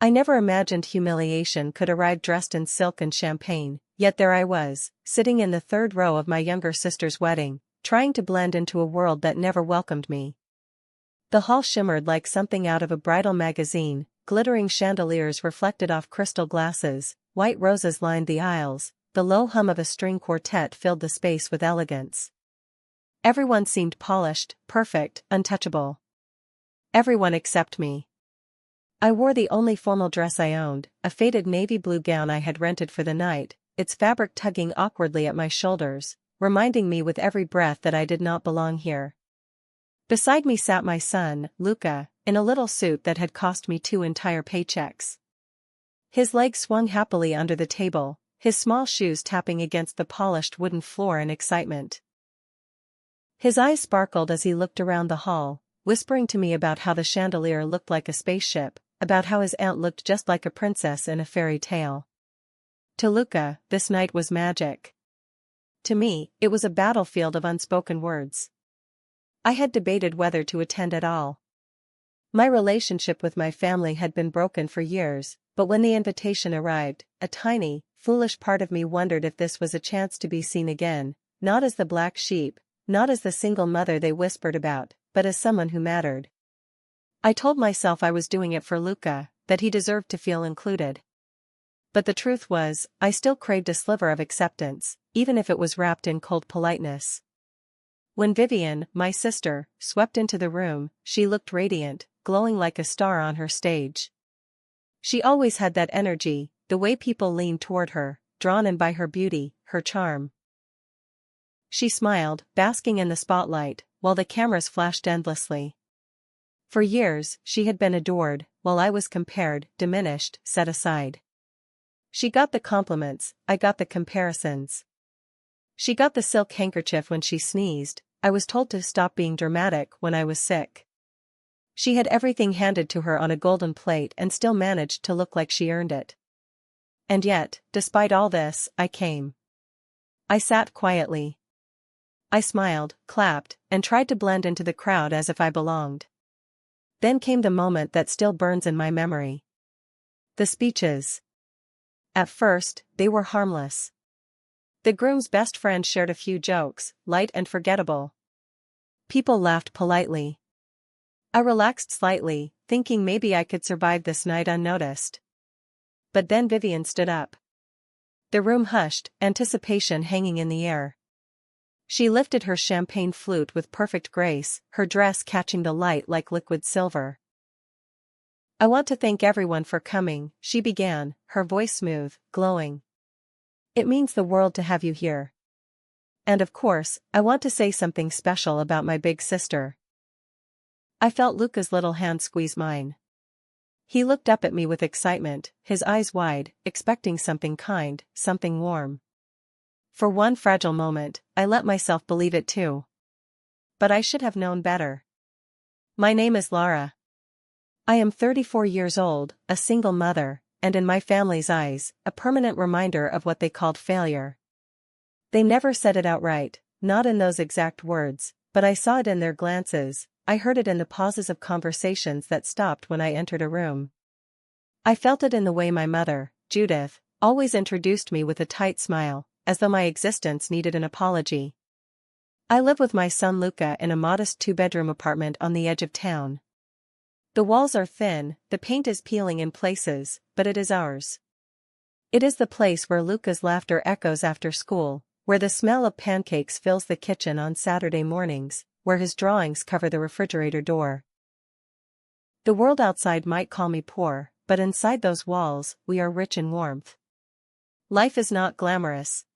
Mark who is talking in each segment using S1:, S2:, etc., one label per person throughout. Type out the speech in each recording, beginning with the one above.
S1: I never imagined Humiliation could arrive dressed in silk and champagne, yet there I was, sitting in the third row of my younger sister's wedding, trying to blend into a world that never welcomed me. The hall shimmered like something out of a bridal magazine, glittering chandeliers reflected off crystal glasses, white roses lined the aisles, the low hum of a string quartet filled the space with elegance. Everyone seemed polished, perfect, untouchable. Everyone except me. I wore the only formal dress I owned, a faded navy blue gown I had rented for the night, its fabric tugging awkwardly at my shoulders, reminding me with every breath that I did not belong here. Beside me sat my son, Luca, in a little suit that had cost me 2 entire paychecks. His legs swung happily under the table, his small shoes tapping against the polished wooden floor in excitement. His eyes sparkled as he looked around the hall, whispering to me about how the chandelier looked like a spaceship, about how his aunt looked just like a princess in a fairy tale. To Luca, this night was magic. To me, it was a battlefield of unspoken words. I had debated whether to attend at all. My relationship with my family had been broken for years, but when the invitation arrived, a tiny, foolish part of me wondered if this was a chance to be seen again, not as the black sheep, not as the single mother they whispered about, but as someone who mattered. I told myself I was doing it for Luca, that he deserved to feel included. But the truth was, I still craved a sliver of acceptance, even if it was wrapped in cold politeness. When Vivian, my sister, swept into the room, she looked radiant, glowing like a star on her stage. She always had that energy, the way people leaned toward her, drawn in by her beauty, her charm. She smiled, basking in the spotlight, while the cameras flashed endlessly. For years, she had been adored, while I was compared, diminished, set aside. She got the compliments, I got the comparisons. She got the silk handkerchief when she sneezed, I was told to stop being dramatic when I was sick. She had everything handed to her on a golden plate and still managed to look like she earned it. And yet, despite all this, I came. I sat quietly. I smiled, clapped, and tried to blend into the crowd as if I belonged. Then came the moment that still burns in my memory. The speeches. At first, they were harmless. The groom's best friend shared a few jokes, light and forgettable. People laughed politely. I relaxed slightly, thinking maybe I could survive this night unnoticed. But then Vivian stood up. The room hushed, anticipation hanging in the air. She lifted her champagne flute with perfect grace, her dress catching the light like liquid silver. "I want to thank everyone for coming," she began, her voice smooth, glowing. "It means the world to have you here. And of course, I want to say something special about my big sister." I felt Luca's little hand squeeze mine. He looked up at me with excitement, his eyes wide, expecting something kind, something warm. For one fragile moment, I let myself believe it too. But I should have known better. "My name is Lara. I am 34 years old, a single mother, and in my family's eyes, a permanent reminder of what they called failure." They never said it outright, not in those exact words, but I saw it in their glances, I heard it in the pauses of conversations that stopped when I entered a room. I felt it in the way my mother, Judith, always introduced me with a tight smile, as though my existence needed an apology. I live with my son Luca in a modest 2-bedroom apartment on the edge of town. The walls are thin, the paint is peeling in places, but it is ours. It is the place where Luca's laughter echoes after school, where the smell of pancakes fills the kitchen on Saturday mornings, where his drawings cover the refrigerator door. The world outside might call me poor, but inside those walls, we are rich in warmth. Life is not glamorous.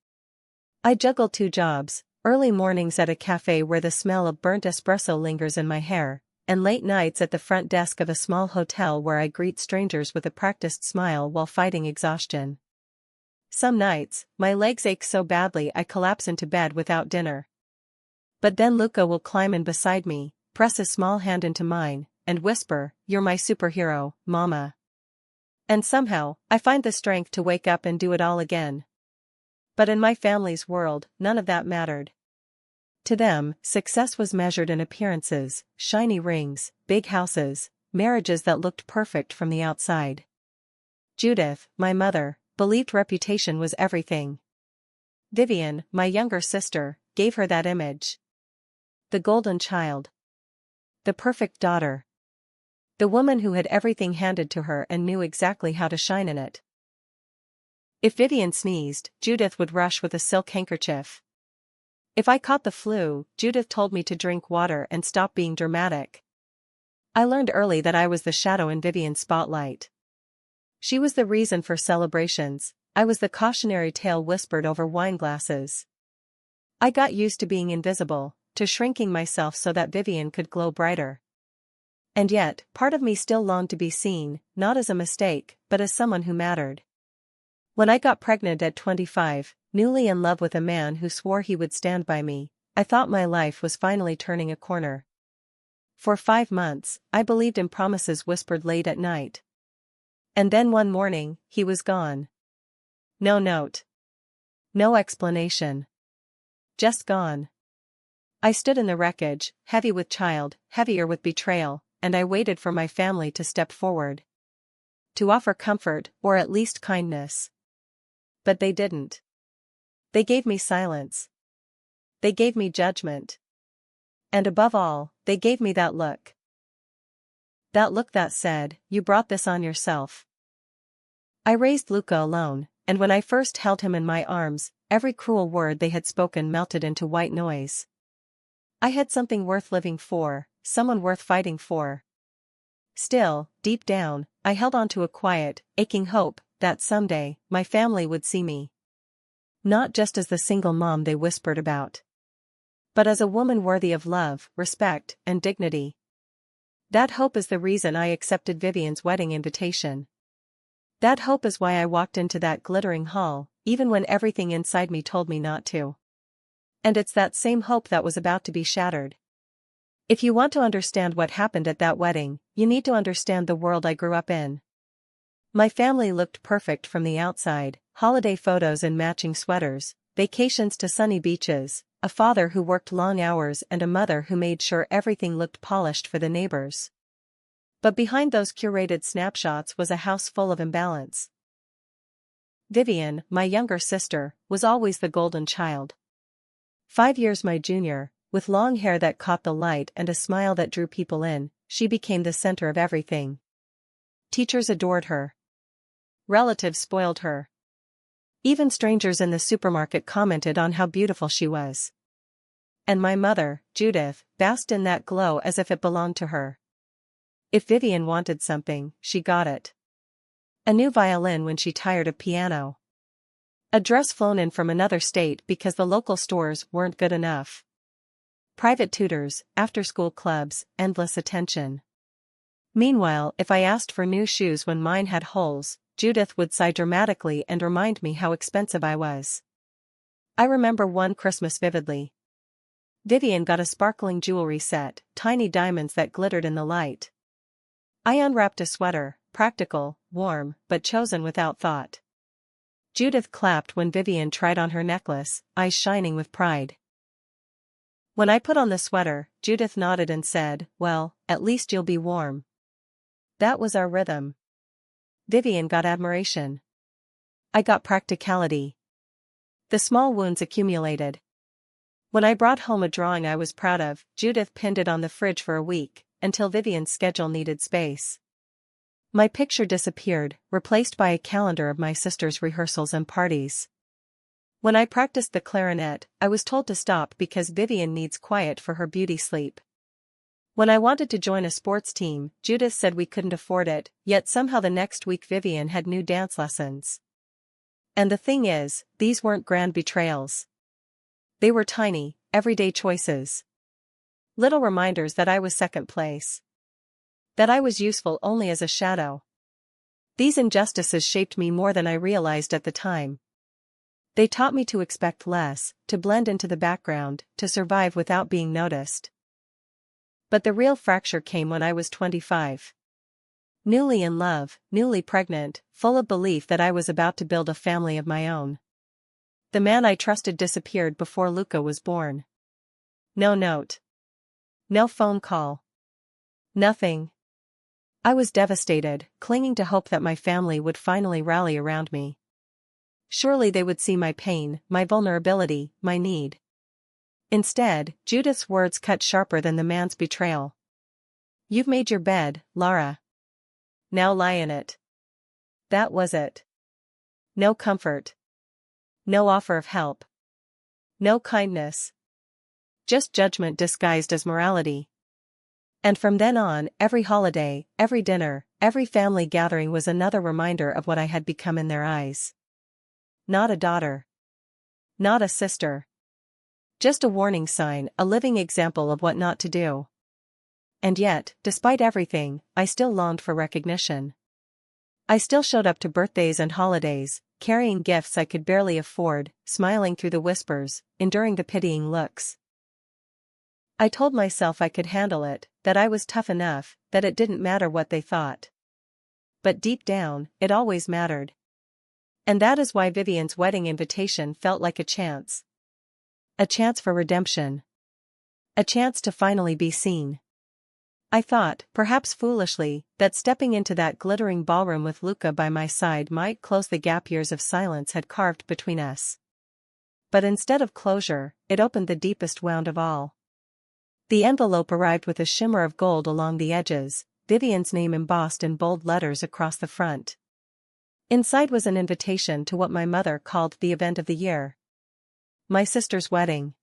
S1: I juggle 2 jobs, early mornings at a cafe where the smell of burnt espresso lingers in my hair, and late nights at the front desk of a small hotel where I greet strangers with a practiced smile while fighting exhaustion. Some nights, my legs ache so badly I collapse into bed without dinner. But then Luca will climb in beside me, press his small hand into mine, and whisper, "You're my superhero, Mama." And somehow, I find the strength to wake up and do it all again. But in my family's world, none of that mattered. To them, success was measured in appearances, shiny rings, big houses, marriages that looked perfect from the outside. Judith, my mother, believed reputation was everything. Vivian, my younger sister, gave her that image. The golden child. The perfect daughter. The woman who had everything handed to her and knew exactly how to shine in it. If Vivian sneezed, Judith would rush with a silk handkerchief. If I caught the flu, Judith told me to drink water and stop being dramatic. I learned early that I was the shadow in Vivian's spotlight. She was the reason for celebrations, I was the cautionary tale whispered over wine glasses. I got used to being invisible, to shrinking myself so that Vivian could glow brighter. And yet, part of me still longed to be seen, not as a mistake, but as someone who mattered. When I got pregnant at 25, newly in love with a man who swore he would stand by me, I thought my life was finally turning a corner. For 5 months, I believed in promises whispered late at night. And then one morning, he was gone. No note. No explanation. Just gone. I stood in the wreckage, heavy with child, heavier with betrayal, and I waited for my family to step forward. To offer comfort, or at least kindness. But they didn't. They gave me silence. They gave me judgment. And above all, they gave me that look. That look that said, "You brought this on yourself." I raised Luca alone, and when I first held him in my arms, every cruel word they had spoken melted into white noise. I had something worth living for, someone worth fighting for. Still, deep down, I held on to a quiet, aching hope that someday, my family would see me. Not just as the single mom they whispered about, but as a woman worthy of love, respect, and dignity. That hope is the reason I accepted Vivian's wedding invitation. That hope is why I walked into that glittering hall, even when everything inside me told me not to. And it's that same hope that was about to be shattered. If you want to understand what happened at that wedding, you need to understand the world I grew up in. My family looked perfect from the outside, holiday photos in matching sweaters, vacations to sunny beaches, a father who worked long hours and a mother who made sure everything looked polished for the neighbors. But behind those curated snapshots was a house full of imbalance. Vivian, my younger sister, was always the golden child. 5 years my junior, with long hair that caught the light and a smile that drew people in, she became the center of everything. Teachers adored her. Relatives spoiled her. Even strangers in the supermarket commented on how beautiful she was. And my mother, Judith, basked in that glow as if it belonged to her. If Vivian wanted something, she got it. A new violin when she tired of piano. A dress flown in from another state because the local stores weren't good enough. Private tutors, after-school clubs, endless attention. Meanwhile, if I asked for new shoes when mine had holes, Judith would sigh dramatically and remind me how expensive I was. I remember one Christmas vividly. Vivian got a sparkling jewelry set, tiny diamonds that glittered in the light. I unwrapped a sweater, practical, warm, but chosen without thought. Judith clapped when Vivian tried on her necklace, eyes shining with pride. When I put on the sweater, Judith nodded and said, "Well, at least you'll be warm." That was our rhythm. Vivian got admiration. I got practicality. The small wounds accumulated. When I brought home a drawing I was proud of, Judith pinned it on the fridge for a week, until Vivian's schedule needed space. My picture disappeared, replaced by a calendar of my sister's rehearsals and parties. When I practiced the clarinet, I was told to stop because Vivian needs quiet for her beauty sleep. When I wanted to join a sports team, Judith said we couldn't afford it, yet somehow the next week Vivian had new dance lessons. And the thing is, these weren't grand betrayals. They were tiny, everyday choices. Little reminders that I was second place. That I was useful only as a shadow. These injustices shaped me more than I realized at the time. They taught me to expect less, to blend into the background, to survive without being noticed. But the real fracture came when I was 25. Newly in love, newly pregnant, full of belief that I was about to build a family of my own. The man I trusted disappeared before Luca was born. No note. No phone call. Nothing. I was devastated, clinging to hope that my family would finally rally around me. Surely they would see my pain, my vulnerability, my need. Instead, Judith's words cut sharper than the man's betrayal. "You've made your bed, Lara. Now lie in it." That was it. No comfort. No offer of help. No kindness. Just judgment disguised as morality. And from then on, every holiday, every dinner, every family gathering was another reminder of what I had become in their eyes. Not a daughter. Not a sister. Just a warning sign, a living example of what not to do. And yet, despite everything, I still longed for recognition. I still showed up to birthdays and holidays, carrying gifts I could barely afford, smiling through the whispers, enduring the pitying looks. I told myself I could handle it, that I was tough enough, that it didn't matter what they thought. But deep down, it always mattered. And that is why Vivian's wedding invitation felt like a chance. A chance for redemption. A chance to finally be seen. I thought, perhaps foolishly, that stepping into that glittering ballroom with Luca by my side might close the gap years of silence had carved between us. But instead of closure, it opened the deepest wound of all. The envelope arrived with a shimmer of gold along the edges, Vivian's name embossed in bold letters across the front. Inside was an invitation to what my mother called the event of the year. My sister's wedding.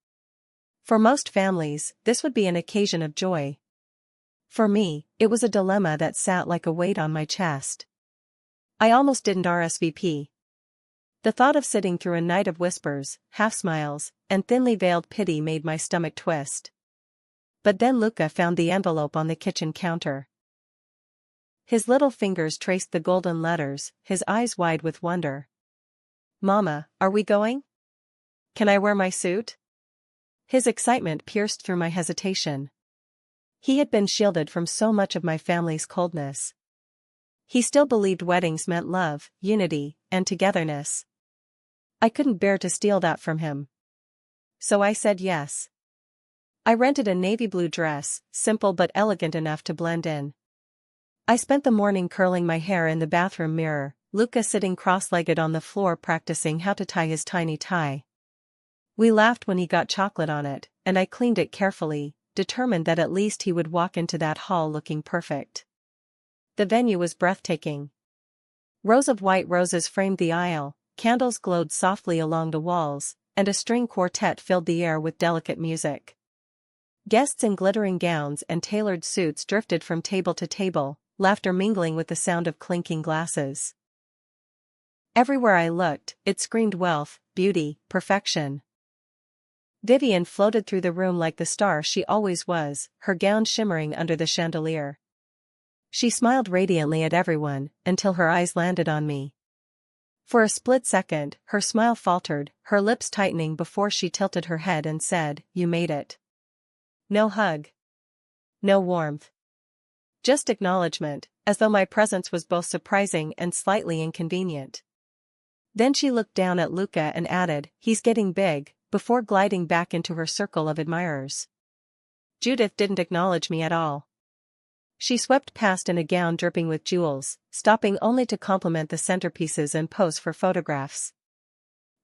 S1: For most families, this would be an occasion of joy. For me, it was a dilemma that sat like a weight on my chest. I almost didn't RSVP. The thought of sitting through a night of whispers, half-smiles, and thinly veiled pity made my stomach twist. But then Luca found the envelope on the kitchen counter. His little fingers traced the golden letters, his eyes wide with wonder. "Mama, are we going? Can I wear my suit?" His excitement pierced through my hesitation. He had been shielded from so much of my family's coldness. He still believed weddings meant love, unity, and togetherness. I couldn't bear to steal that from him. So I said yes. I rented a navy blue dress, simple but elegant enough to blend in. I spent the morning curling my hair in the bathroom mirror, Luca sitting cross-legged on the floor practicing how to tie his tiny tie. We laughed when he got chocolate on it, and I cleaned it carefully, determined that at least he would walk into that hall looking perfect. The venue was breathtaking. Rows of white roses framed the aisle, candles glowed softly along the walls, and a string quartet filled the air with delicate music. Guests in glittering gowns and tailored suits drifted from table to table, laughter mingling with the sound of clinking glasses. Everywhere I looked, it screamed wealth, beauty, perfection. Vivian floated through the room like the star she always was, her gown shimmering under the chandelier. She smiled radiantly at everyone, until her eyes landed on me. For a split second, her smile faltered, her lips tightening before she tilted her head and said, "You made it." No hug. No warmth. Just acknowledgement, as though my presence was both surprising and slightly inconvenient. Then she looked down at Luca and added, "He's getting big," before gliding back into her circle of admirers. Judith didn't acknowledge me at all. She swept past in a gown dripping with jewels, stopping only to compliment the centerpieces and pose for photographs.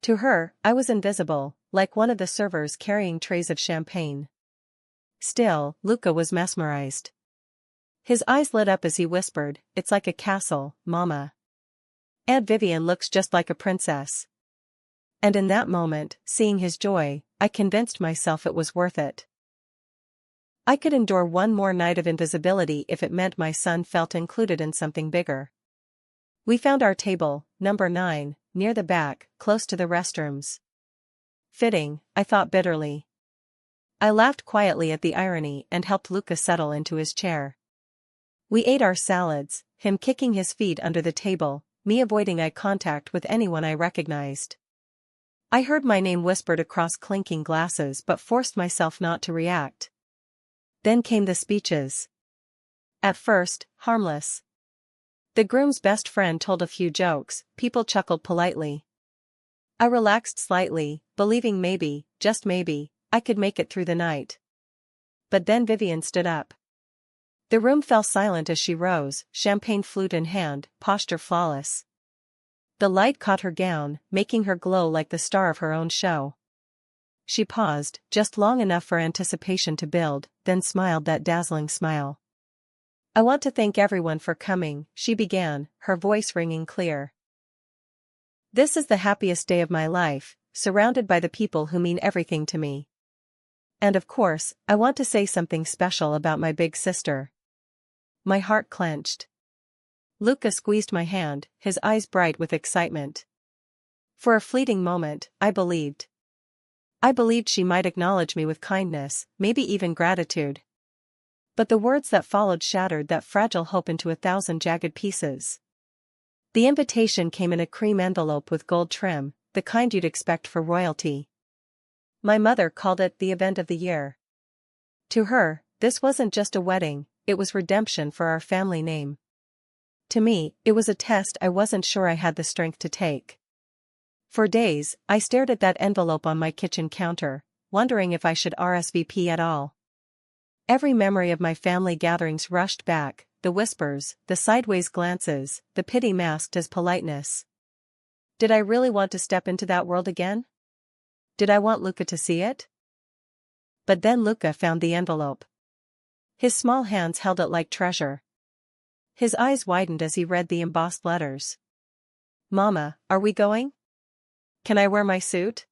S1: To her, I was invisible, like one of the servers carrying trays of champagne. Still, Luca was mesmerized. His eyes lit up as he whispered, "It's like a castle, Mama. Aunt Vivian looks just like a princess." And in that moment, seeing his joy, I convinced myself it was worth it. I could endure one more night of invisibility if it meant my son felt included in something bigger. We found our table, number 9, near the back, close to the restrooms. Fitting, I thought bitterly. I laughed quietly at the irony and helped Luca settle into his chair. We ate our salads, him kicking his feet under the table, me avoiding eye contact with anyone I recognized. I heard my name whispered across clinking glasses but forced myself not to react. Then came the speeches. At first, harmless. The groom's best friend told a few jokes, people chuckled politely. I relaxed slightly, believing maybe, just maybe, I could make it through the night. But then Vivian stood up. The room fell silent as she rose, champagne flute in hand, posture flawless. The light caught her gown, making her glow like the star of her own show. She paused, just long enough for anticipation to build, then smiled that dazzling smile. "I want to thank everyone for coming," she began, her voice ringing clear. "This is the happiest day of my life, surrounded by the people who mean everything to me. And of course, I want to say something special about my big sister." My heart clenched. Luca squeezed my hand, his eyes bright with excitement. For a fleeting moment, I believed she might acknowledge me with kindness, maybe even gratitude. But the words that followed shattered that fragile hope into 1,000 jagged pieces. The invitation came in a cream envelope with gold trim, the kind you'd expect for royalty. My mother called it the event of the year. To her, this wasn't just a wedding, it was redemption for our family name. To me, it was a test I wasn't sure I had the strength to take. For days, I stared at that envelope on my kitchen counter, wondering if I should RSVP at all. Every memory of my family gatherings rushed back, the whispers, the sideways glances, the pity masked as politeness. Did I really want to step into that world again? Did I want Luca to see it? But then Luca found the envelope. His small hands held it like treasure. His eyes widened as he read the embossed letters. "Mama, are we going? Can I wear my suit?"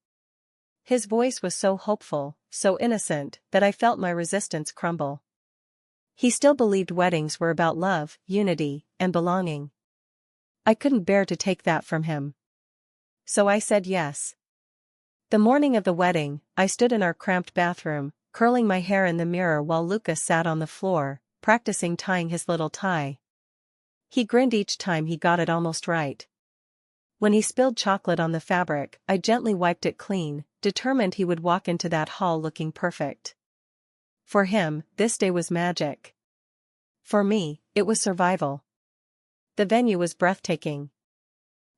S1: His voice was so hopeful, so innocent, that I felt my resistance crumble. He still believed weddings were about love, unity, and belonging. I couldn't bear to take that from him. So I said yes. The morning of the wedding, I stood in our cramped bathroom, curling my hair in the mirror while Lucas sat on the floor, practicing tying his little tie. He grinned each time he got it almost right. When he spilled chocolate on the fabric, I gently wiped it clean, determined he would walk into that hall looking perfect. For him, this day was magic. For me, it was survival. The venue was breathtaking.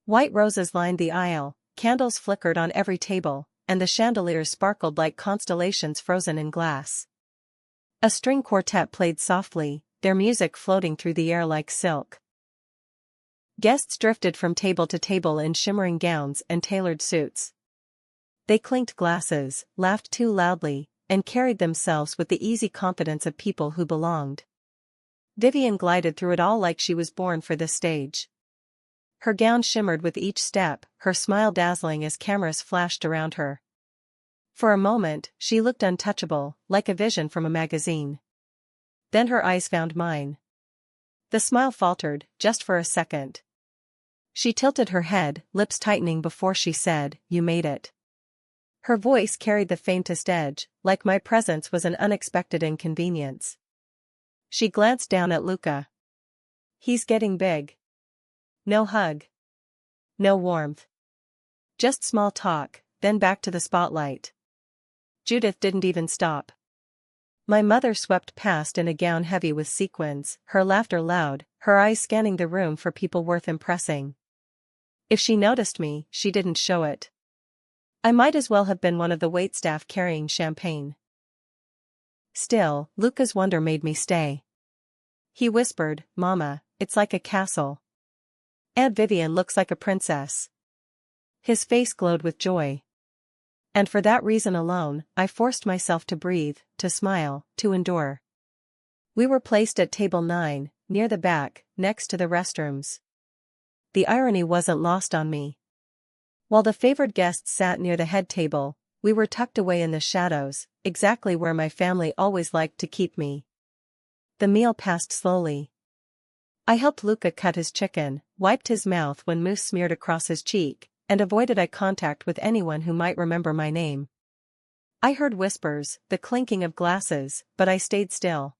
S1: White roses lined the aisle, candles flickered on every table, and the chandeliers sparkled like constellations frozen in glass. A string quartet played softly, their music floating through the air like silk. Guests drifted from table to table in shimmering gowns and tailored suits. They clinked glasses, laughed too loudly, and carried themselves with the easy confidence of people who belonged. Vivian glided through it all like she was born for this stage. Her gown shimmered with each step, her smile dazzling as cameras flashed around her. For a moment, she looked untouchable, like a vision from a magazine. Then her eyes found mine. The smile faltered, just for a second. She tilted her head, lips tightening before she said, "You made it." Her voice carried the faintest edge, like my presence was an unexpected inconvenience. She glanced down at Luca. He's getting big. No hug. No warmth. Just small talk, then back to the spotlight. Judith didn't even stop. My mother swept past in a gown heavy with sequins, her laughter loud, her eyes scanning the room for people worth impressing. If she noticed me, she didn't show it. I might as well have been one of the waitstaff carrying champagne. Still, Luca's wonder made me stay. He whispered, "Mama, it's like a castle. Aunt Vivian looks like a princess." His face glowed with joy. And for that reason alone, I forced myself to breathe, to smile, to endure. We were placed at table 9, near the back, next to the restrooms. The irony wasn't lost on me. While the favored guests sat near the head table, we were tucked away in the shadows, exactly where my family always liked to keep me. The meal passed slowly. I helped Luca cut his chicken, wiped his mouth when mousse smeared across his cheek, and avoided eye contact with anyone who might remember my name. I heard whispers, the clinking of glasses, but I stayed still.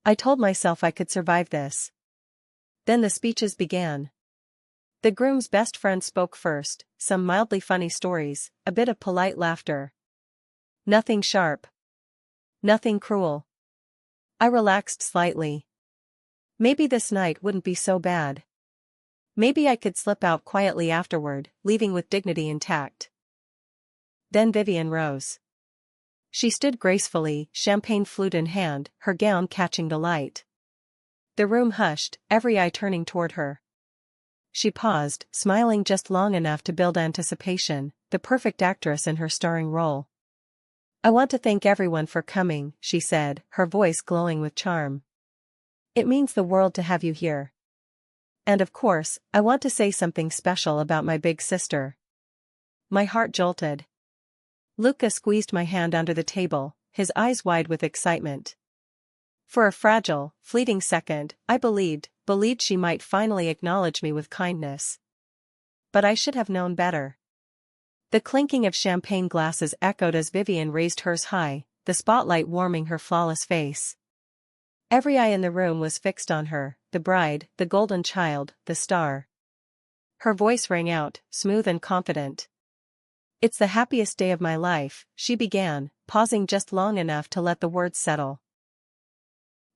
S1: I told myself I could survive this. Then the speeches began. The groom's best friend spoke first, some mildly funny stories, a bit of polite laughter. Nothing sharp. Nothing cruel. I relaxed slightly. Maybe this night wouldn't be so bad. Maybe I could slip out quietly afterward, leaving with dignity intact. Then Vivian rose. She stood gracefully, champagne flute in hand, her gown catching the light. The room hushed, every eye turning toward her. She paused, smiling just long enough to build anticipation, the perfect actress in her starring role. "I want to thank everyone for coming," she said, her voice glowing with charm. "It means the world to have you here. And of course, I want to say something special about my big sister." My heart jolted. Luca squeezed my hand under the table, his eyes wide with excitement. For a fragile, fleeting second, I believed she might finally acknowledge me with kindness. But I should have known better. The clinking of champagne glasses echoed as Vivian raised hers high, the spotlight warming her flawless face. Every eye in the room was fixed on her, the bride, the golden child, the star. Her voice rang out, smooth and confident. "It's the happiest day of my life," she began, pausing just long enough to let the words settle.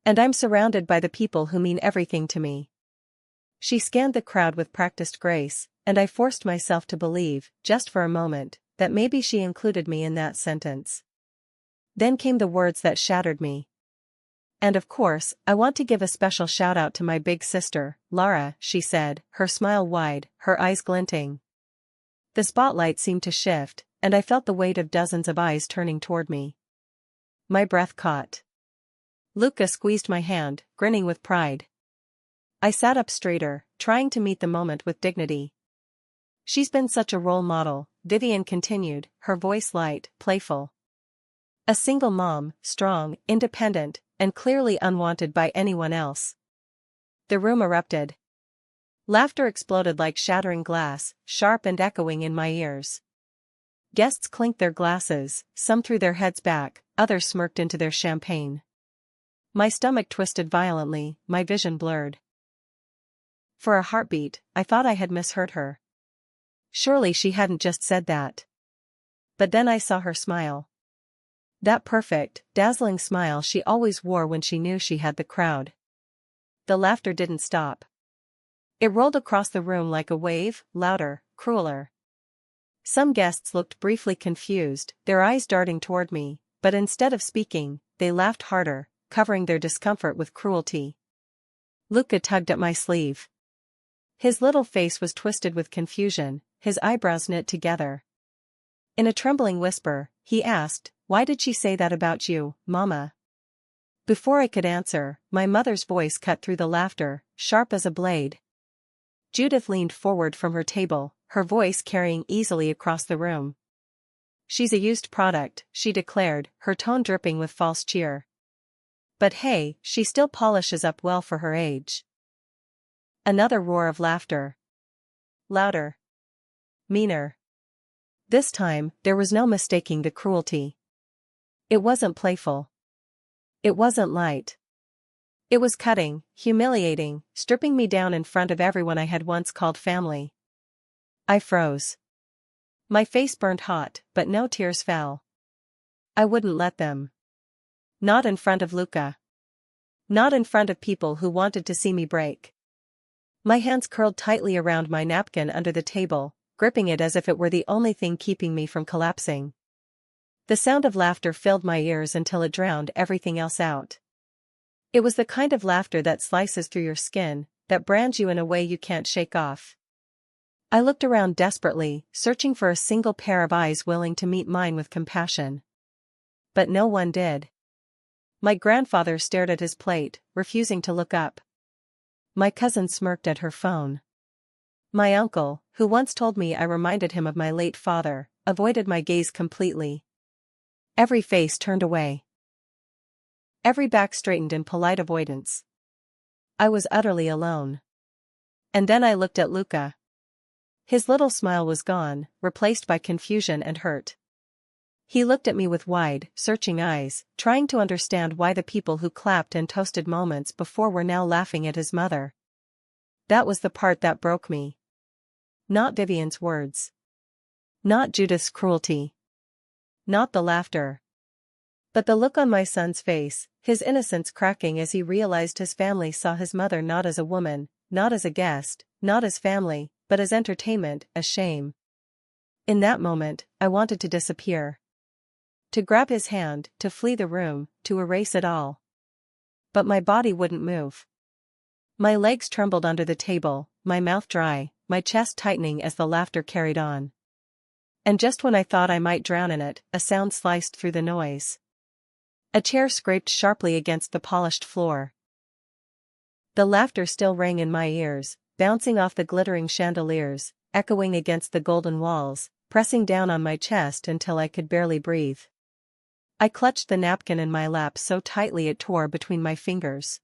S1: "And I'm surrounded by the people who mean everything to me." She scanned the crowd with practiced grace, and I forced myself to believe, just for a moment, that maybe she included me in that sentence. Then came the words that shattered me. "And of course, I want to give a special shout-out to my big sister, Lara," she said, her smile wide, her eyes glinting. The spotlight seemed to shift, and I felt the weight of dozens of eyes turning toward me. My breath caught. Luca squeezed my hand, grinning with pride. I sat up straighter, trying to meet the moment with dignity. "She's been such a role model," Vivian continued, her voice light, playful. "A single mom, strong, independent, and clearly unwanted by anyone else." The room erupted. Laughter exploded like shattering glass, sharp and echoing in my ears. Guests clinked their glasses, some threw their heads back, others smirked into their champagne. My stomach twisted violently, my vision blurred. For a heartbeat, I thought I had misheard her. Surely she hadn't just said that. But then I saw her smile. That perfect, dazzling smile she always wore when she knew she had the crowd. The laughter didn't stop. It rolled across the room like a wave, louder, crueler. Some guests looked briefly confused, their eyes darting toward me, but instead of speaking, they laughed harder, covering their discomfort with cruelty. Luca tugged at my sleeve. His little face was twisted with confusion, his eyebrows knit together. In a trembling whisper, he asked, "Why did she say that about you, Mama?" Before I could answer, my mother's voice cut through the laughter, sharp as a blade. Judith leaned forward from her table, her voice carrying easily across the room. "She's a used product," she declared, her tone dripping with false cheer. "But hey, she still polishes up well for her age." Another roar of laughter. Louder. Meaner. This time, there was no mistaking the cruelty. It wasn't playful. It wasn't light. It was cutting, humiliating, stripping me down in front of everyone I had once called family. I froze. My face burned hot, but no tears fell. I wouldn't let them. Not in front of Luca. Not in front of people who wanted to see me break. My hands curled tightly around my napkin under the table, gripping it as if it were the only thing keeping me from collapsing. The sound of laughter filled my ears until it drowned everything else out. It was the kind of laughter that slices through your skin, that brands you in a way you can't shake off. I looked around desperately, searching for a single pair of eyes willing to meet mine with compassion. But no one did. My grandfather stared at his plate, refusing to look up. My cousin smirked at her phone. My uncle, who once told me I reminded him of my late father, avoided my gaze completely. Every face turned away. Every back straightened in polite avoidance. I was utterly alone. And then I looked at Luca. His little smile was gone, replaced by confusion and hurt. He looked at me with wide, searching eyes, trying to understand why the people who clapped and toasted moments before were now laughing at his mother. That was the part that broke me. Not Vivian's words. Not Judith's cruelty. Not the laughter. But the look on my son's face, his innocence cracking as he realized his family saw his mother not as a woman, not as a guest, not as family, but as entertainment, as shame. In that moment, I wanted to disappear. To grab his hand, to flee the room, to erase it all. But my body wouldn't move. My legs trembled under the table, my mouth dry, my chest tightening as the laughter carried on. And just when I thought I might drown in it, a sound sliced through the noise. A chair scraped sharply against the polished floor. The laughter still rang in my ears, bouncing off the glittering chandeliers, echoing against the golden walls, pressing down on my chest until I could barely breathe. I clutched the napkin in my lap so tightly it tore between my fingers.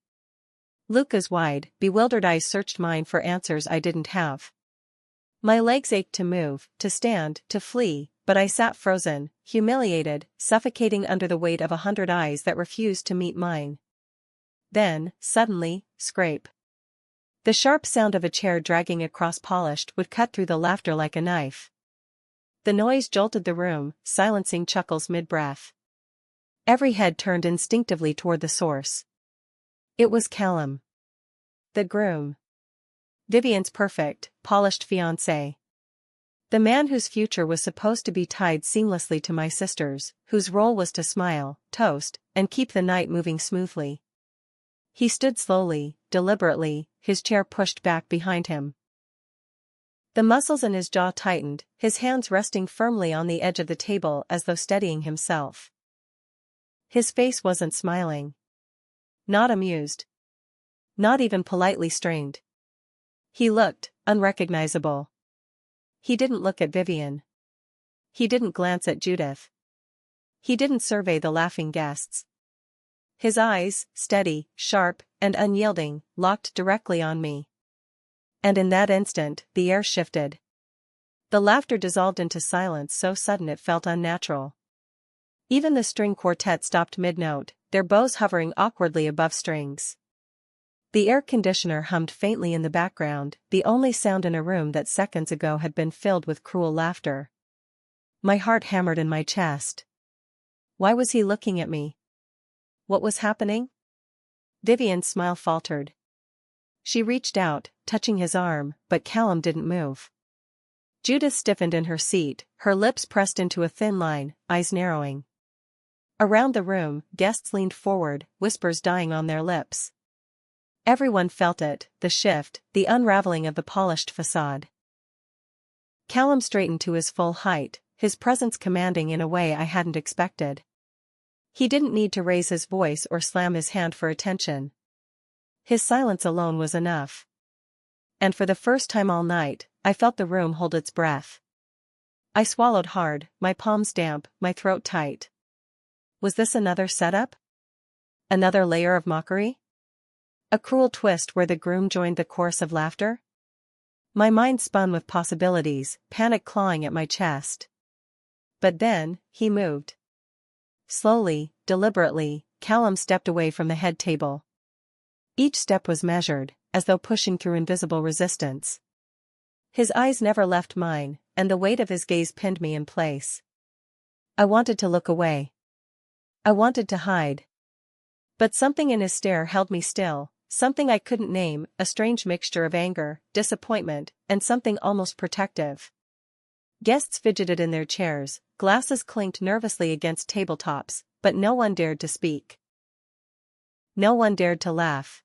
S1: Luca's wide, bewildered eyes searched mine for answers I didn't have. My legs ached to move, to stand, to flee, but I sat frozen, humiliated, suffocating under the weight of 100 eyes that refused to meet mine. Then, suddenly, scrape. The sharp sound of a chair dragging across polished wood cut through the laughter like a knife. The noise jolted the room, silencing chuckles mid-breath. Every head turned instinctively toward the source. It was Callum. The groom. Vivian's perfect, polished fiancé. The man whose future was supposed to be tied seamlessly to my sister's, whose role was to smile, toast, and keep the night moving smoothly. He stood slowly, deliberately, his chair pushed back behind him. The muscles in his jaw tightened, his hands resting firmly on the edge of the table as though steadying himself. His face wasn't smiling. Not amused. Not even politely strained. He looked unrecognizable. He didn't look at Vivian. He didn't glance at Judith. He didn't survey the laughing guests. His eyes, steady, sharp, and unyielding, locked directly on me. And in that instant, the air shifted. The laughter dissolved into silence so sudden it felt unnatural. Even the string quartet stopped mid-note, their bows hovering awkwardly above strings. The air conditioner hummed faintly in the background, the only sound in a room that seconds ago had been filled with cruel laughter. My heart hammered in my chest. Why was he looking at me? What was happening? Vivian's smile faltered. She reached out, touching his arm, but Callum didn't move. Judith stiffened in her seat, her lips pressed into a thin line, eyes narrowing. Around the room, guests leaned forward, whispers dying on their lips. Everyone felt it, the shift, the unraveling of the polished facade. Callum straightened to his full height, his presence commanding in a way I hadn't expected. He didn't need to raise his voice or slam his hand for attention. His silence alone was enough. And for the first time all night, I felt the room hold its breath. I swallowed hard, my palms damp, my throat tight. Was this another setup? Another layer of mockery? A cruel twist where the groom joined the chorus of laughter? My mind spun with possibilities, panic clawing at my chest. But then, he moved. Slowly, deliberately, Callum stepped away from the head table. Each step was measured, as though pushing through invisible resistance. His eyes never left mine, and the weight of his gaze pinned me in place. I wanted to look away. I wanted to hide. But something in his stare held me still, something I couldn't name, a strange mixture of anger, disappointment, and something almost protective. Guests fidgeted in their chairs, glasses clinked nervously against tabletops, but no one dared to speak. No one dared to laugh.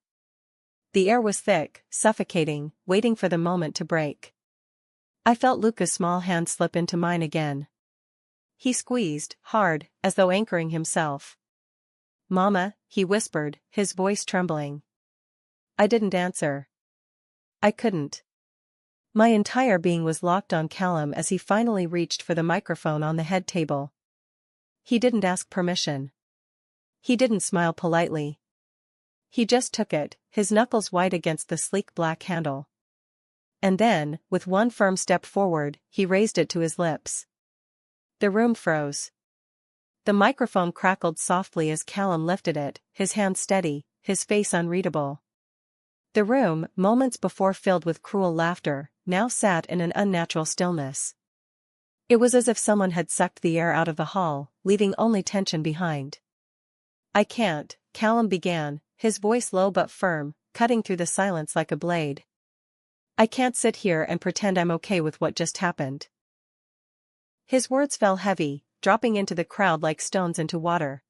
S1: The air was thick, suffocating, waiting for the moment to break. I felt Luca's small hand slip into mine again. He squeezed, hard, as though anchoring himself. "Mama," he whispered, his voice trembling. I didn't answer. I couldn't. My entire being was locked on Callum as he finally reached for the microphone on the head table. He didn't ask permission. He didn't smile politely. He just took it, his knuckles white against the sleek black handle. And then, with one firm step forward, he raised it to his lips. The room froze. The microphone crackled softly as Callum lifted it, his hand steady, his face unreadable. The room, moments before filled with cruel laughter, now sat in an unnatural stillness. It was as if someone had sucked the air out of the hall, leaving only tension behind. "I can't," Callum began, his voice low but firm, cutting through the silence like a blade. "I can't sit here and pretend I'm okay with what just happened." His words fell heavy, dropping into the crowd like stones into water.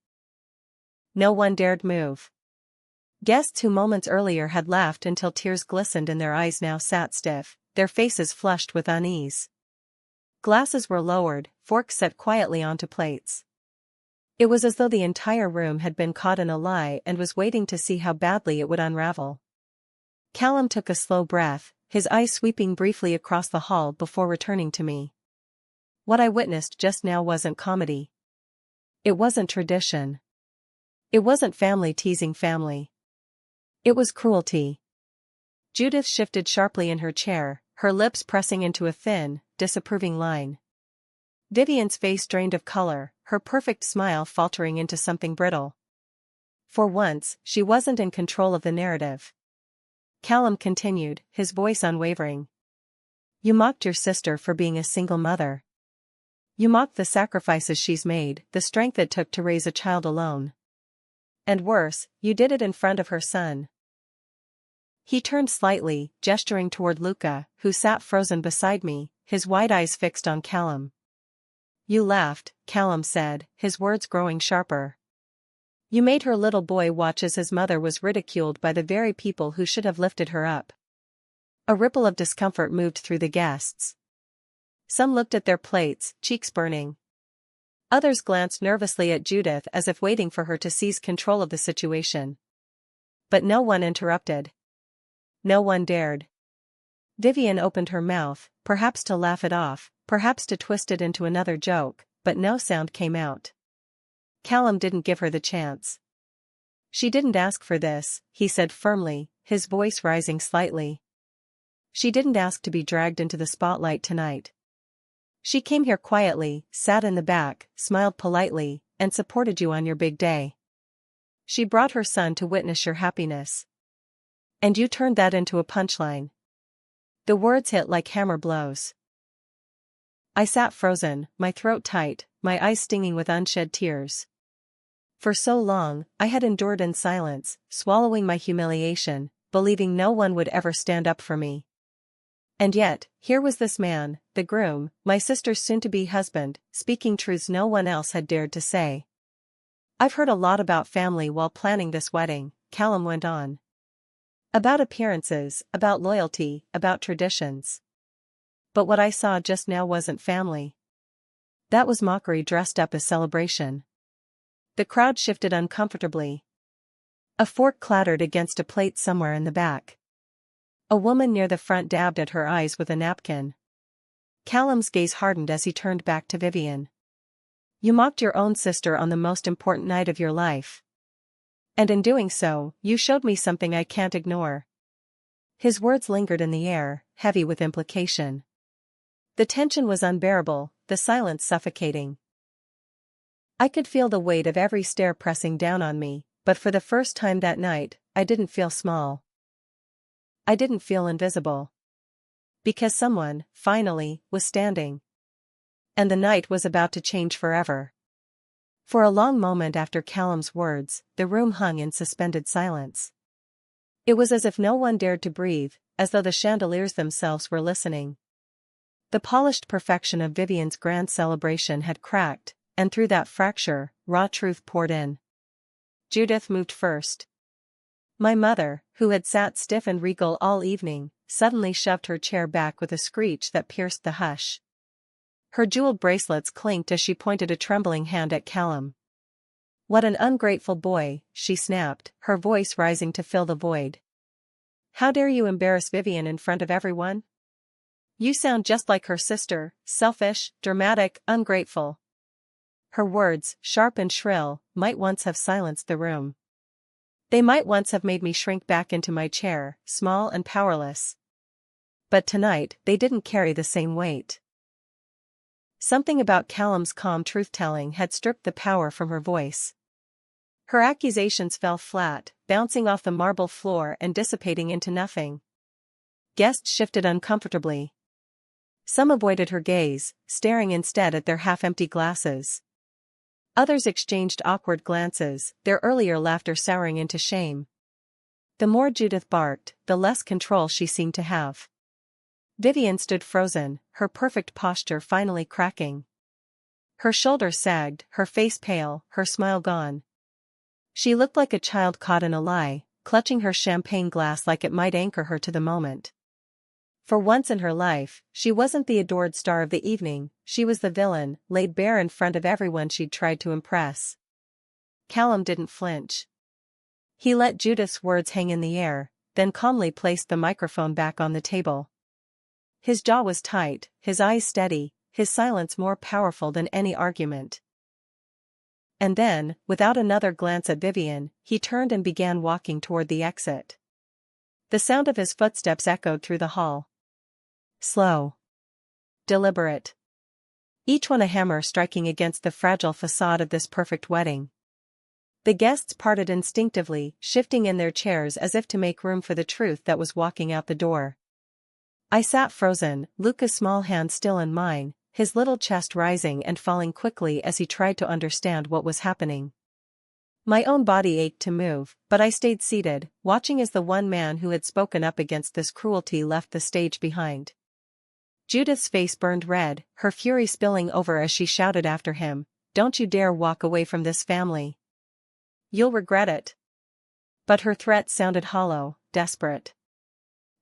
S1: No one dared move. Guests who moments earlier had laughed until tears glistened in their eyes now sat stiff, their faces flushed with unease. Glasses were lowered, forks set quietly onto plates. It was as though the entire room had been caught in a lie and was waiting to see how badly it would unravel. Callum took a slow breath, his eyes sweeping briefly across the hall before returning to me. What I witnessed just now wasn't comedy. It wasn't tradition. It wasn't family teasing family. It was cruelty. Judith shifted sharply in her chair, her lips pressing into a thin, disapproving line. Vivian's face drained of color, her perfect smile faltering into something brittle. For once, she wasn't in control of the narrative. Callum continued, his voice unwavering. You mocked your sister for being a single mother. You mocked the sacrifices she's made, the strength it took to raise a child alone. And worse, you did it in front of her son. He turned slightly, gesturing toward Luca, who sat frozen beside me, his wide eyes fixed on Callum. You laughed, Callum said, his words growing sharper. You made her little boy watch as his mother was ridiculed by the very people who should have lifted her up. A ripple of discomfort moved through the guests. Some looked at their plates, cheeks burning. Others glanced nervously at Judith as if waiting for her to seize control of the situation. But no one interrupted. No one dared. Vivian opened her mouth, perhaps to laugh it off, perhaps to twist it into another joke, but no sound came out. Callum didn't give her the chance. She didn't ask for this, he said firmly, his voice rising slightly. She didn't ask to be dragged into the spotlight tonight. She came here quietly, sat in the back, smiled politely, and supported you on your big day. She brought her son to witness your happiness. And you turned that into a punchline. The words hit like hammer blows. I sat frozen, my throat tight, my eyes stinging with unshed tears. For so long, I had endured in silence, swallowing my humiliation, believing no one would ever stand up for me. And yet, here was this man, the groom, my sister's soon-to-be husband, speaking truths no one else had dared to say. I've heard a lot about family while planning this wedding, Callum went on. About appearances, about loyalty, about traditions. But what I saw just now wasn't family. That was mockery dressed up as celebration. The crowd shifted uncomfortably. A fork clattered against a plate somewhere in the back. A woman near the front dabbed at her eyes with a napkin. Callum's gaze hardened as he turned back to Vivian. You mocked your own sister on the most important night of your life. And in doing so, you showed me something I can't ignore. His words lingered in the air, heavy with implication. The tension was unbearable, the silence suffocating. I could feel the weight of every stare pressing down on me, but for the first time that night, I didn't feel small. I didn't feel invisible. Because someone, finally, was standing. And the night was about to change forever. For a long moment after Callum's words, the room hung in suspended silence. It was as if no one dared to breathe, as though the chandeliers themselves were listening. The polished perfection of Vivian's grand celebration had cracked, and through that fracture, raw truth poured in. Judith moved first. My mother, who had sat stiff and regal all evening, suddenly shoved her chair back with a screech that pierced the hush. Her jeweled bracelets clinked as she pointed a trembling hand at Callum. What an ungrateful boy, she snapped, her voice rising to fill the void. How dare you embarrass Vivian in front of everyone? You sound just like her sister, selfish, dramatic, ungrateful. Her words, sharp and shrill, might once have silenced the room. They might once have made me shrink back into my chair, small and powerless. But tonight, they didn't carry the same weight. Something about Callum's calm truth-telling had stripped the power from her voice. Her accusations fell flat, bouncing off the marble floor and dissipating into nothing. Guests shifted uncomfortably. Some avoided her gaze, staring instead at their half-empty glasses. Others exchanged awkward glances, their earlier laughter souring into shame. The more Judith barked, the less control she seemed to have. Vivian stood frozen, her perfect posture finally cracking. Her shoulders sagged, her face pale, her smile gone. She looked like a child caught in a lie, clutching her champagne glass like it might anchor her to the moment. For once in her life, she wasn't the adored star of the evening, she was the villain, laid bare in front of everyone she'd tried to impress. Callum didn't flinch. He let Judith's words hang in the air, then calmly placed the microphone back on the table. His jaw was tight, his eyes steady, his silence more powerful than any argument. And then, without another glance at Vivian, he turned and began walking toward the exit. The sound of his footsteps echoed through the hall. Slow. Deliberate. Each one a hammer striking against the fragile facade of this perfect wedding. The guests parted instinctively, shifting in their chairs as if to make room for the truth that was walking out the door. I sat frozen, Luca's small hand still in mine, his little chest rising and falling quickly as he tried to understand what was happening. My own body ached to move, but I stayed seated, watching as the one man who had spoken up against this cruelty left the stage behind. Judith's face burned red, her fury spilling over as she shouted after him, "Don't you dare walk away from this family. You'll regret it." But her threat sounded hollow, desperate.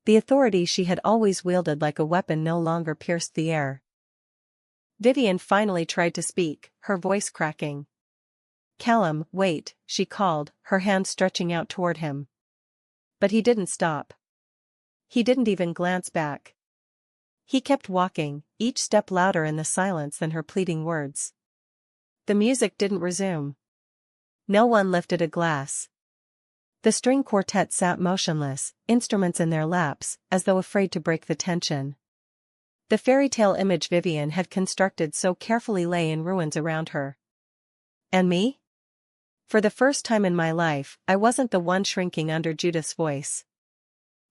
S1: The authority she had always wielded like a weapon no longer pierced the air. Vivian finally tried to speak, her voice cracking. "Callum, wait," she called, her hand stretching out toward him. But he didn't stop. He didn't even glance back. He kept walking, each step louder in the silence than her pleading words. The music didn't resume. No one lifted a glass. The string quartet sat motionless, instruments in their laps, as though afraid to break the tension. The fairy tale image Vivian had constructed so carefully lay in ruins around her. And me? For the first time in my life, I wasn't the one shrinking under Judith's voice.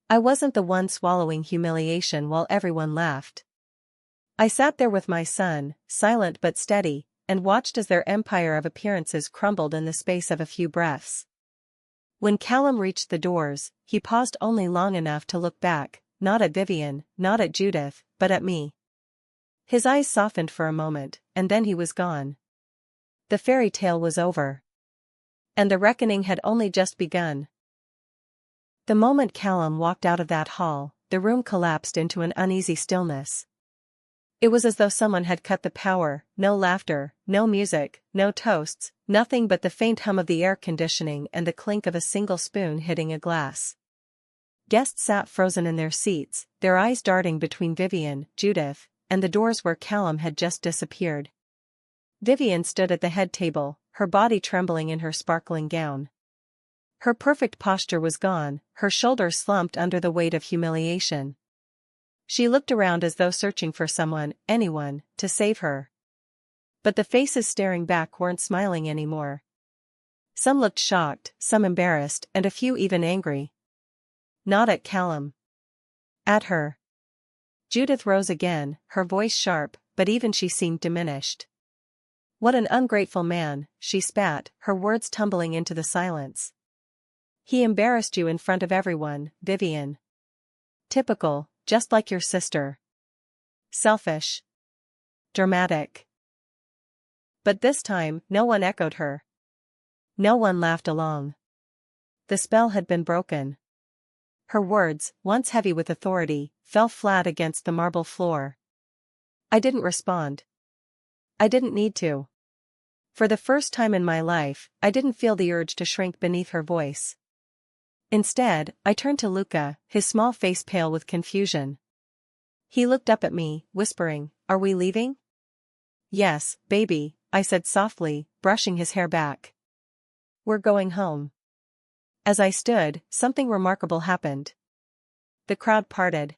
S1: I wasn't the one swallowing humiliation while everyone laughed. I sat there with my son, silent but steady, and watched as their empire of appearances crumbled in the space of a few breaths. When Callum reached the doors, he paused only long enough to look back, not at Vivian, not at Judith, but at me. His eyes softened for a moment, and then he was gone. The fairy tale was over. And the reckoning had only just begun. The moment Callum walked out of that hall, the room collapsed into an uneasy stillness. It was as though someone had cut the power, no laughter, no music, no toasts, nothing but the faint hum of the air conditioning and the clink of a single spoon hitting a glass. Guests sat frozen in their seats, their eyes darting between Vivian, Judith, and the doors where Callum had just disappeared. Vivian stood at the head table, her body trembling in her sparkling gown. Her perfect posture was gone, her shoulders slumped under the weight of humiliation. She looked around as though searching for someone, anyone, to save her. But the faces staring back weren't smiling anymore. Some looked shocked, some embarrassed, and a few even angry. Not at Callum. At her. Judith rose again, her voice sharp, but even she seemed diminished. "What an ungrateful man," she spat, her words tumbling into the silence. "He embarrassed you in front of everyone, Vivian. Typical, just like your sister. Selfish. Dramatic." But this time, no one echoed her. No one laughed along. The spell had been broken. Her words, once heavy with authority, fell flat against the marble floor. I didn't respond. I didn't need to. For the first time in my life, I didn't feel the urge to shrink beneath her voice. Instead, I turned to Luca, his small face pale with confusion. He looked up at me, whispering, "Are we leaving?" "Yes, baby," I said softly, brushing his hair back. "We're going home." As I stood, something remarkable happened. The crowd parted.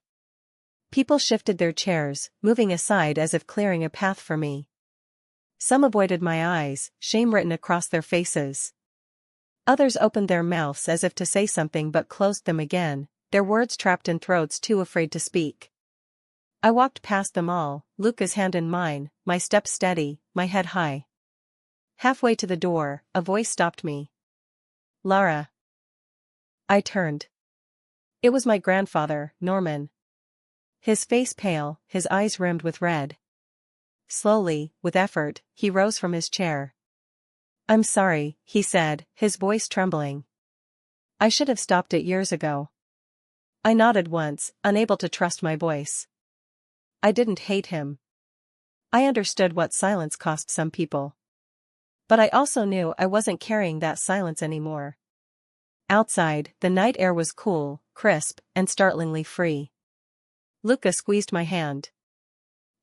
S1: People shifted their chairs, moving aside as if clearing a path for me. Some avoided my eyes, shame written across their faces. Others opened their mouths as if to say something but closed them again, their words trapped in throats too afraid to speak. I walked past them all, Luca's hand in mine, my steps steady, my head high. Halfway to the door, a voice stopped me. "Lara." I turned. It was my grandfather, Norman. His face pale, his eyes rimmed with red. Slowly, with effort, he rose from his chair. "I'm sorry," he said, his voice trembling. I should have stopped it years ago. I nodded once, unable to trust my voice. I didn't hate him. I understood what silence cost some people. But I also knew I wasn't carrying that silence anymore. Outside, the night air was cool, crisp, and startlingly free. Luca squeezed my hand.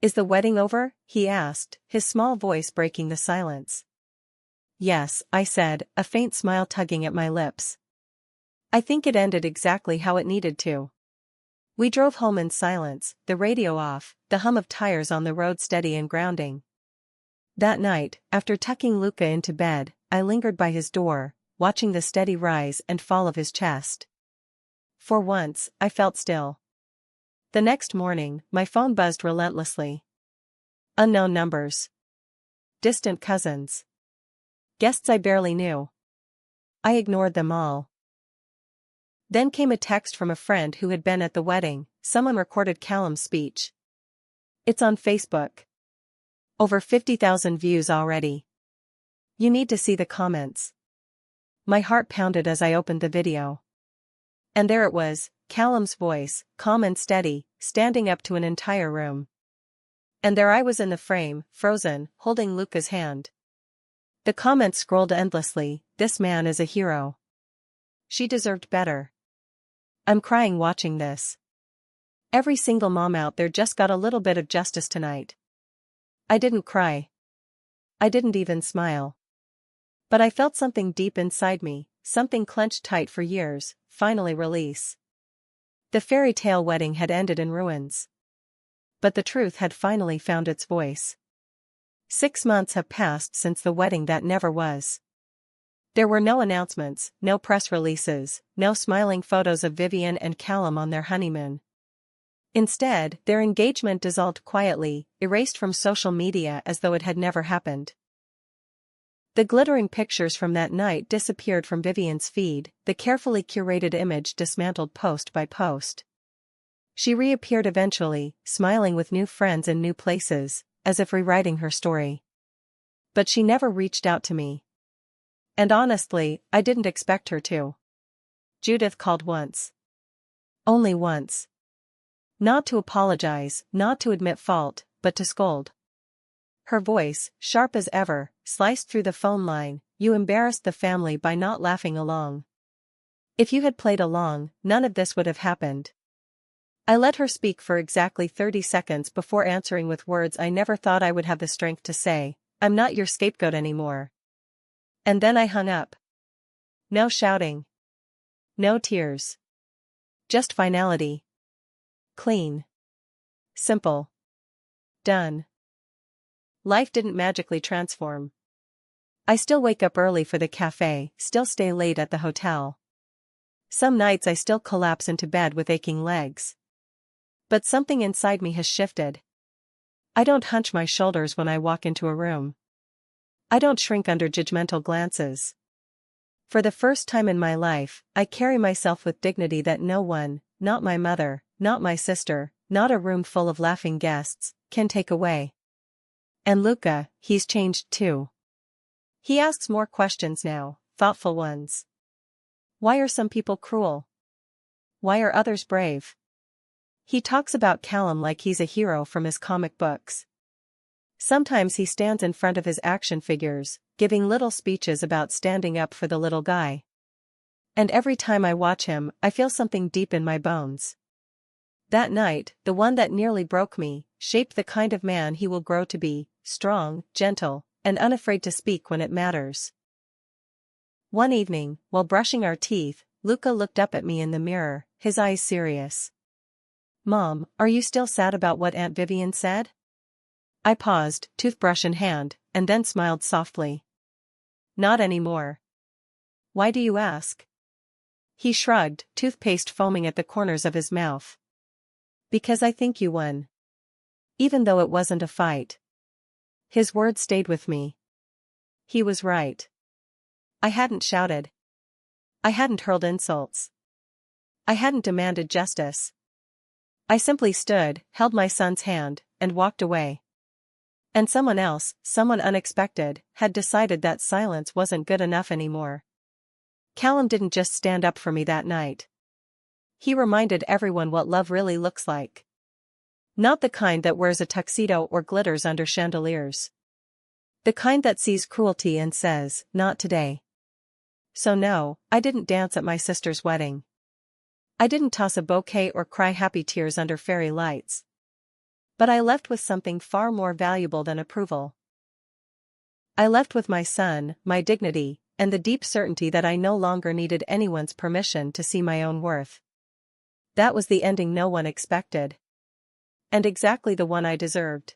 S1: "Is the wedding over?" he asked, his small voice breaking the silence. "Yes," I said, a faint smile tugging at my lips. "I think it ended exactly how it needed to." We drove home in silence, the radio off, the hum of tires on the road steady and grounding. That night, after tucking Luca into bed, I lingered by his door, watching the steady rise and fall of his chest. For once, I felt still. The next morning, my phone buzzed relentlessly. Unknown numbers. Distant cousins. Guests I barely knew. I ignored them all. Then came a text from a friend who had been at the wedding. Someone recorded Callum's speech. "It's on Facebook. Over 50,000 views already. You need to see the comments." My heart pounded as I opened the video. And there it was, Callum's voice, calm and steady, standing up to an entire room. And there I was in the frame, frozen, holding Luca's hand. The comments scrolled endlessly. "This man is a hero. She deserved better. I'm crying watching this. Every single mom out there just got a little bit of justice tonight." I didn't cry. I didn't even smile. But I felt something deep inside me, something clenched tight for years, finally release. The fairy tale wedding had ended in ruins. But the truth had finally found its voice. 6 months have passed since the wedding that never was. There were no announcements, no press releases, no smiling photos of Vivian and Callum on their honeymoon. Instead, their engagement dissolved quietly, erased from social media as though it had never happened. The glittering pictures from that night disappeared from Vivian's feed, the carefully curated image dismantled post by post. She reappeared eventually, smiling with new friends in new places, as if rewriting her story. But she never reached out to me. And honestly, I didn't expect her to. Judith called once. Only once. Not to apologize, not to admit fault, but to scold. Her voice, sharp as ever, sliced through the phone line. "You embarrassed the family by not laughing along. If you had played along, none of this would have happened." I let her speak for exactly 30 seconds before answering with words I never thought I would have the strength to say. "I'm not your scapegoat anymore." And then I hung up. No shouting. No tears. Just finality. Clean. Simple. Done. Life didn't magically transform. I still wake up early for the cafe, still stay late at the hotel. Some nights I still collapse into bed with aching legs. But something inside me has shifted. I don't hunch my shoulders when I walk into a room. I don't shrink under judgmental glances. For the first time in my life, I carry myself with dignity that no one, not my mother, not my sister, not a room full of laughing guests, can take away. And Luca, he's changed too. He asks more questions now, thoughtful ones. Why are some people cruel? Why are others brave? He talks about Callum like he's a hero from his comic books. Sometimes he stands in front of his action figures, giving little speeches about standing up for the little guy. And every time I watch him, I feel something deep in my bones. That night, the one that nearly broke me, shaped the kind of man he will grow to be, strong, gentle, and unafraid to speak when it matters. One evening, while brushing our teeth, Luca looked up at me in the mirror, his eyes serious. "Mom, are you still sad about what Aunt Vivian said?" I paused, toothbrush in hand, and then smiled softly. "Not anymore." "Why do you ask?" He shrugged, toothpaste foaming at the corners of his mouth. "Because I think you won. Even though it wasn't a fight." His words stayed with me. He was right. I hadn't shouted. I hadn't hurled insults. I hadn't demanded justice. I simply stood, held my son's hand, and walked away. And someone else, someone unexpected, had decided that silence wasn't good enough anymore. Callum didn't just stand up for me that night. He reminded everyone what love really looks like. Not the kind that wears a tuxedo or glitters under chandeliers. The kind that sees cruelty and says, "Not today." So no, I didn't dance at my sister's wedding. I didn't toss a bouquet or cry happy tears under fairy lights. But I left with something far more valuable than approval. I left with my son, my dignity, and the deep certainty that I no longer needed anyone's permission to see my own worth. That was the ending no one expected. And exactly the one I deserved.